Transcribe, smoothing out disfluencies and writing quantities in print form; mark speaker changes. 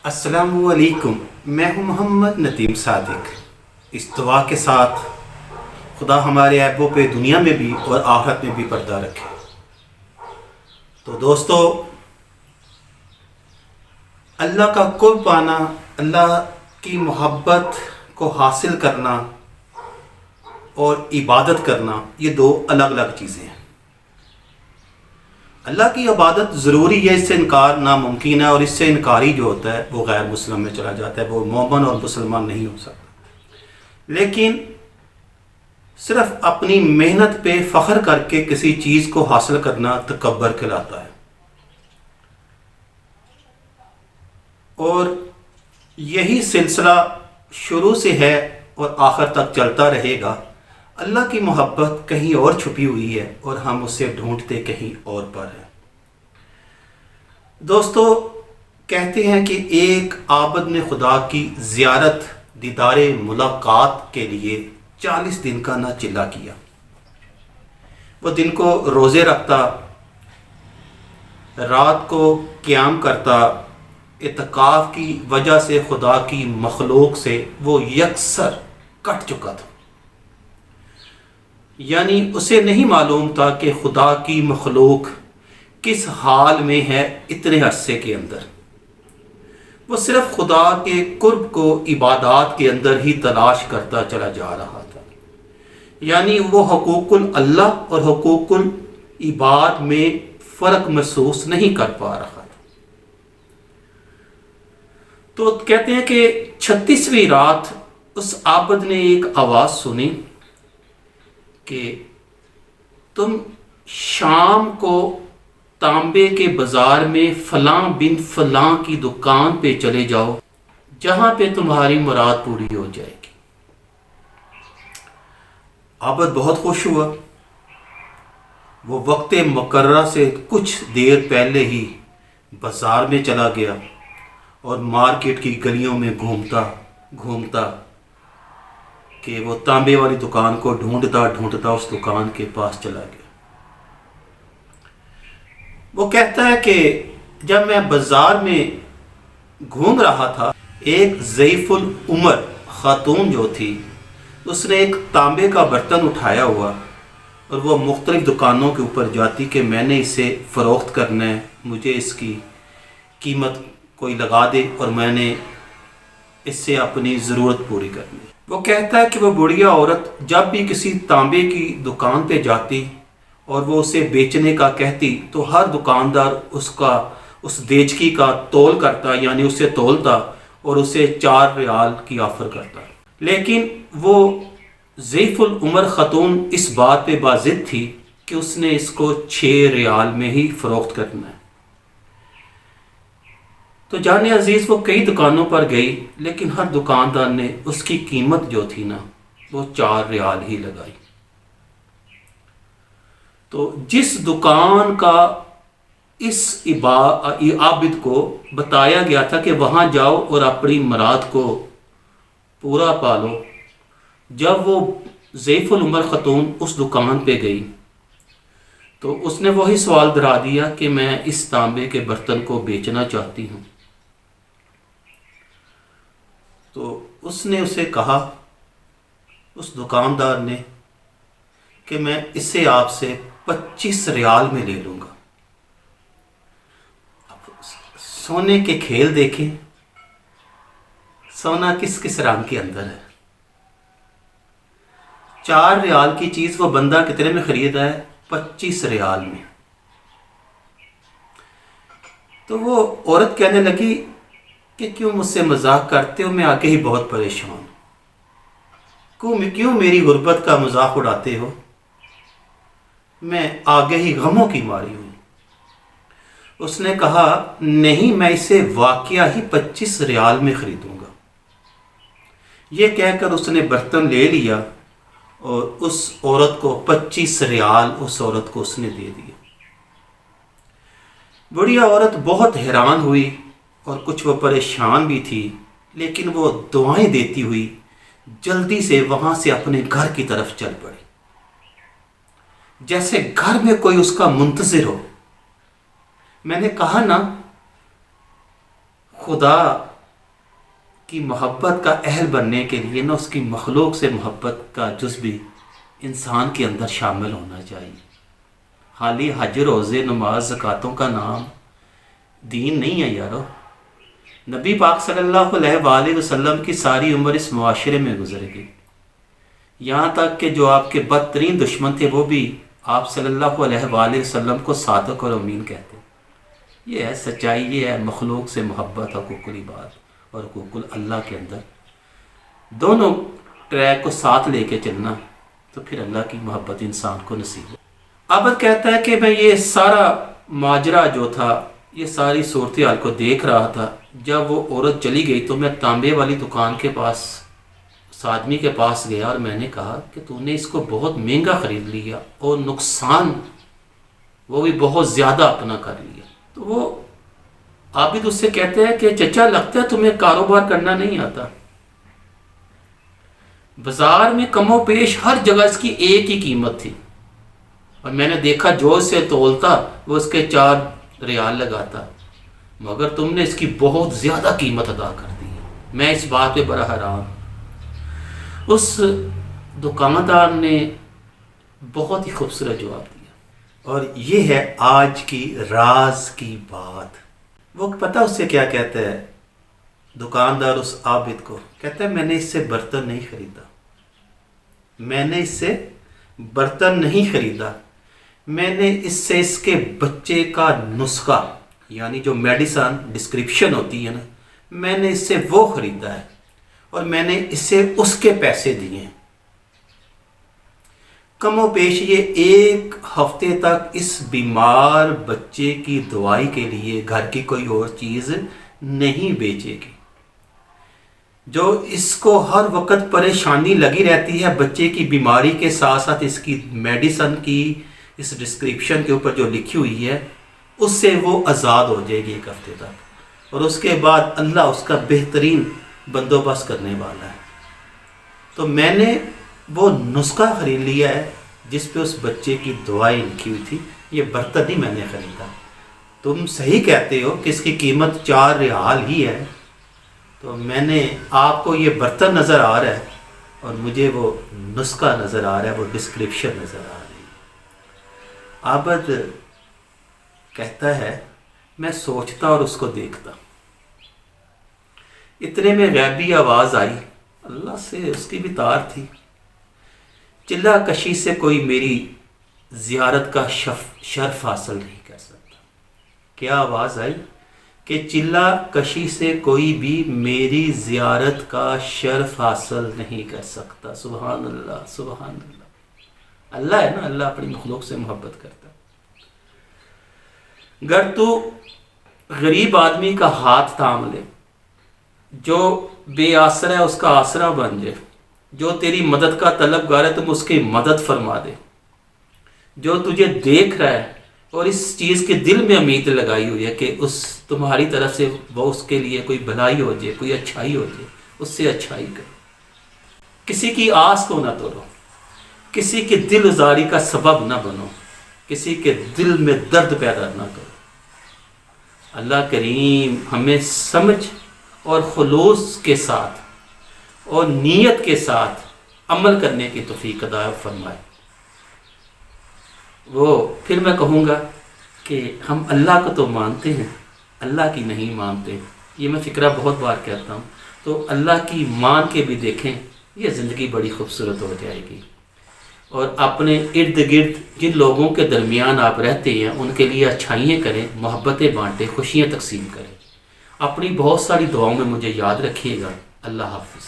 Speaker 1: السلام علیکم، میں ہوں محمد ندیم صادق۔ اس دعا کے ساتھ خدا ہمارے عیبوں پہ دنیا میں بھی اور آخرت میں بھی پردہ رکھے۔ تو دوستو، اللہ کا قرب پانا، اللہ کی محبت کو حاصل کرنا اور عبادت کرنا، یہ دو الگ الگ چیزیں ہیں۔ اللہ کی عبادت ضروری ہے، اس سے انکار ناممکن ہے، اور اس سے انکاری جو ہوتا ہے وہ غیر مسلم میں چلا جاتا ہے، وہ مومن اور مسلمان نہیں ہو سکتا۔ لیکن صرف اپنی محنت پہ فخر کر کے کسی چیز کو حاصل کرنا تکبر کہلاتا ہے، اور یہی سلسلہ شروع سے ہے اور آخر تک چلتا رہے گا۔ اللہ کی محبت کہیں اور چھپی ہوئی ہے اور ہم اسے ڈھونڈتے کہیں اور پر ہیں۔ دوستو، کہتے ہیں کہ ایک عابد نے خدا کی زیارت دیدار ملاقات کے لیے 40 دن کا نہ چلا کیا۔ وہ دن کو روزے رکھتا، رات کو قیام کرتا، اعتکاف کی وجہ سے خدا کی مخلوق سے وہ یکسر کٹ چکا تھا۔ یعنی اسے نہیں معلوم تھا کہ خدا کی مخلوق کس حال میں ہے اتنے عرصے کے اندر۔ وہ صرف خدا کے قرب کو عبادات کے اندر ہی تلاش کرتا چلا جا رہا تھا، یعنی وہ حقوق اللہ اور حقوق العباد میں فرق محسوس نہیں کر پا رہا تھا۔ تو کہتے ہیں کہ 36ویں رات اس عابد نے ایک آواز سنی کہ تم شام کو تانبے کے بازار میں فلاں بن فلاں کی دکان پہ چلے جاؤ، جہاں پہ تمہاری مراد پوری ہو جائے گی۔ عابد بہت خوش ہوا۔ وہ وقت مقررہ سے کچھ دیر پہلے ہی بازار میں چلا گیا اور مارکیٹ کی گلیوں میں گھومتا کہ وہ تانبے والی دکان کو ڈھونڈتا اس دکان کے پاس چلا گیا۔ وہ کہتا ہے کہ جب میں بازار میں گھوم رہا تھا، ایک ضعیف العمر خاتون جو تھی، اس نے ایک تانبے کا برتن اٹھایا ہوا اور وہ مختلف دکانوں کے اوپر جاتی کہ میں نے اسے فروخت کرنا ہے، مجھے اس کی قیمت کوئی لگا دے اور میں نے اس سے اپنی ضرورت پوری کرنی ہے۔ وہ کہتا ہے کہ وہ بڑھیا عورت جب بھی کسی تانبے کی دکان پہ جاتی اور وہ اسے بیچنے کا کہتی تو ہر دکاندار اس دیچکی کا تول کرتا، یعنی اسے تولتا اور اسے 4 ریال کی آفر کرتا۔ لیکن وہ ضعیف العمر خاتون اس بات پہ باضد تھی کہ اس نے اس کو 6 ریال میں ہی فروخت کرنا ہے۔ تو جان عزیز، وہ کئی دکانوں پر گئی، لیکن ہر دکاندار نے اس کی قیمت جو تھی نا وہ 4 ریال ہی لگائی۔ تو جس دکان کا اس عابد کو بتایا گیا تھا کہ وہاں جاؤ اور اپنی مراد کو پورا پالو، جب وہ ضعیف العمر خاتون اس دکان پہ گئی تو اس نے وہی سوال دہرا دیا کہ میں اس تانبے کے برتن کو بیچنا چاہتی ہوں۔ تو اس نے اسے کہا، اس دکاندار نے، کہ میں اسے آپ سے 25 ریال میں لے لوں گا۔ اب سونے کے کھیل دیکھیں، سونا کس کس رنگ کے اندر ہے۔ 4 ریال کی چیز وہ بندہ کتنے میں خریدا ہے؟ 25 ریال میں۔ تو وہ عورت کہنے لگی کہ کیوں مجھ سے مذاق کرتے ہو، میں آگے ہی بہت پریشان ہوں، کیوں میری غربت کا مذاق اڑاتے ہو، میں آگے ہی غموں کی ماری ہوں۔ اس نے کہا نہیں، میں اسے واقعہ ہی 25 ریال میں خریدوں گا۔ یہ کہہ کر اس نے برتن لے لیا اور اس عورت کو 25 ریال اس عورت کو اس نے دے دیا۔ بڑھیا عورت بہت حیران ہوئی اور کچھ وہ پریشان بھی تھی، لیکن وہ دعائیں دیتی ہوئی جلدی سے وہاں سے اپنے گھر کی طرف چل پڑی، جیسے گھر میں کوئی اس کا منتظر ہو۔ میں نے کہا نا، خدا کی محبت کا اہل بننے کے لیے نہ اس کی مخلوق سے محبت کا جز بھی انسان کے اندر شامل ہونا چاہیے۔ خالی حج، روزے، نماز، زکاتوں کا نام دین نہیں ہے یارو۔ نبی پاک صلی اللہ علیہ وآلہ وسلم کی ساری عمر اس معاشرے میں گزر گئی، یہاں تک کہ جو آپ کے بدترین دشمن تھے وہ بھی آپ صلی اللہ علیہ وآلہ وسلم کو صادق اور امین کہتے ہیں۔ یہ ہے سچائی، یہ ہے مخلوق سے محبت، حقوق العباد اور حقوق اللہ کے اندر دونوں ٹریک کو ساتھ لے کے چلنا، تو پھر اللہ کی محبت انسان کو نصیب ہو۔ عابد کہتا ہے کہ میں یہ سارا ماجرا جو تھا، یہ ساری صورتحال کو دیکھ رہا تھا، جب وہ عورت چلی گئی تو میں تانبے والی دکان کے پاس اس آدمی کے پاس گیا اور میں نے کہا کہ تو نے اس کو بہت مہنگا خرید لیا اور نقصان وہ بھی بہت زیادہ اپنا کر لیا۔ تو وہ عابد اس سے کہتے ہیں کہ چچا لگتا ہے تمہیں کاروبار کرنا نہیں آتا، بازار میں کم و بیش ہر جگہ اس کی ایک ہی قیمت تھی، اور میں نے دیکھا جو سے تولتا وہ اس کے 4 ریال لگاتا، مگر تم نے اس کی بہت زیادہ قیمت ادا کر دی ہے۔ میں اس بات پہ بڑا حیران۔ اس دکاندار نے بہت ہی خوبصورت جواب دیا، اور یہ ہے آج کی راز کی بات۔ وہ پتہ اس سے کیا کہتا ہے دکاندار اس عابد کو؟ کہتا ہے میں نے اس سے برتن نہیں خریدا، میں نے اس سے برتن نہیں خریدا، میں نے اس سے اس کے بچے کا نسخہ، یعنی جو میڈیسن ڈسکرپشن ہوتی ہے نا، میں نے اس سے وہ خریدا ہے، اور میں نے اسے اس کے پیسے دیے ہیں۔ کم و بیش یہ 1 ہفتے تک اس بیمار بچے کی دوائی کے لیے گھر کی کوئی اور چیز نہیں بیچے گی۔ جو اس کو ہر وقت پریشانی لگی رہتی ہے بچے کی بیماری کے ساتھ ساتھ اس کی میڈیسن کی اس ڈسکرپشن کے اوپر جو لکھی ہوئی ہے، اس سے وہ آزاد ہو جائے گی 1 ہفتے تک، اور اس کے بعد اللہ اس کا بہترین بندوبست کرنے والا ہے۔ تو میں نے وہ نسخہ خرید لیا ہے جس پہ اس بچے کی دعائیں لکھی ہوئی تھی، یہ برتن نہیں میں نے خریدا۔ تم صحیح کہتے ہو کہ اس کی قیمت 4 ریال ہی ہے، تو میں نے آپ کو یہ برتن نظر آ رہا ہے اور مجھے وہ نسخہ نظر آ رہا ہے، وہ ڈسکرپشن نظر آ رہی ہے۔ عابد کہتا ہے میں سوچتا اور اس کو دیکھتا، اتنے میں غیبی آواز آئی، اللہ سے اس کی بھی تار تھی، چلہ کشی سے کوئی میری زیارت کا شرف حاصل نہیں کر سکتا۔ کیا آواز آئی؟ کہ چلہ کشی سے کوئی بھی میری زیارت کا شرف حاصل نہیں کر سکتا۔ سبحان اللہ، سبحان اللہ۔ اللہ ہے نا، اللہ اپنی مخلوق سے محبت کرتا۔ گر تو غریب آدمی کا ہاتھ تھام لے، جو بے آسرا ہے اس کا آسرا بن جائے، جو تیری مدد کا طلبگار ہے تم اس کی مدد فرما دے، جو تجھے دیکھ رہا ہے اور اس چیز کے دل میں امید لگائی ہوئی ہے کہ اس تمہاری طرف سے وہ اس کے لیے کوئی بھلائی ہو جائے، کوئی اچھائی ہو جائے، اس سے اچھائی کرو۔ کسی کی آس کو نہ توڑو، کسی کے دل ازاری کا سبب نہ بنو، کسی کے دل میں درد پیدا نہ کرو۔ اللہ کریم ہمیں سمجھ اور خلوص کے ساتھ اور نیت کے ساتھ عمل کرنے کی توفیق عطا فرمائے۔ وہ پھر میں کہوں گا کہ ہم اللہ کو تو مانتے ہیں، اللہ کی نہیں مانتے، یہ میں فکرہ بہت بار کہتا ہوں، تو اللہ کی مان کے بھی دیکھیں، یہ زندگی بڑی خوبصورت ہو جائے گی۔ اور اپنے ارد گرد جن لوگوں کے درمیان آپ رہتے ہیں ان کے لیے اچھائیاں کریں، محبتیں بانٹیں، خوشیاں تقسیم کریں۔ اپنی بہت ساری دعاؤں میں مجھے یاد رکھیے گا۔ اللہ حافظ۔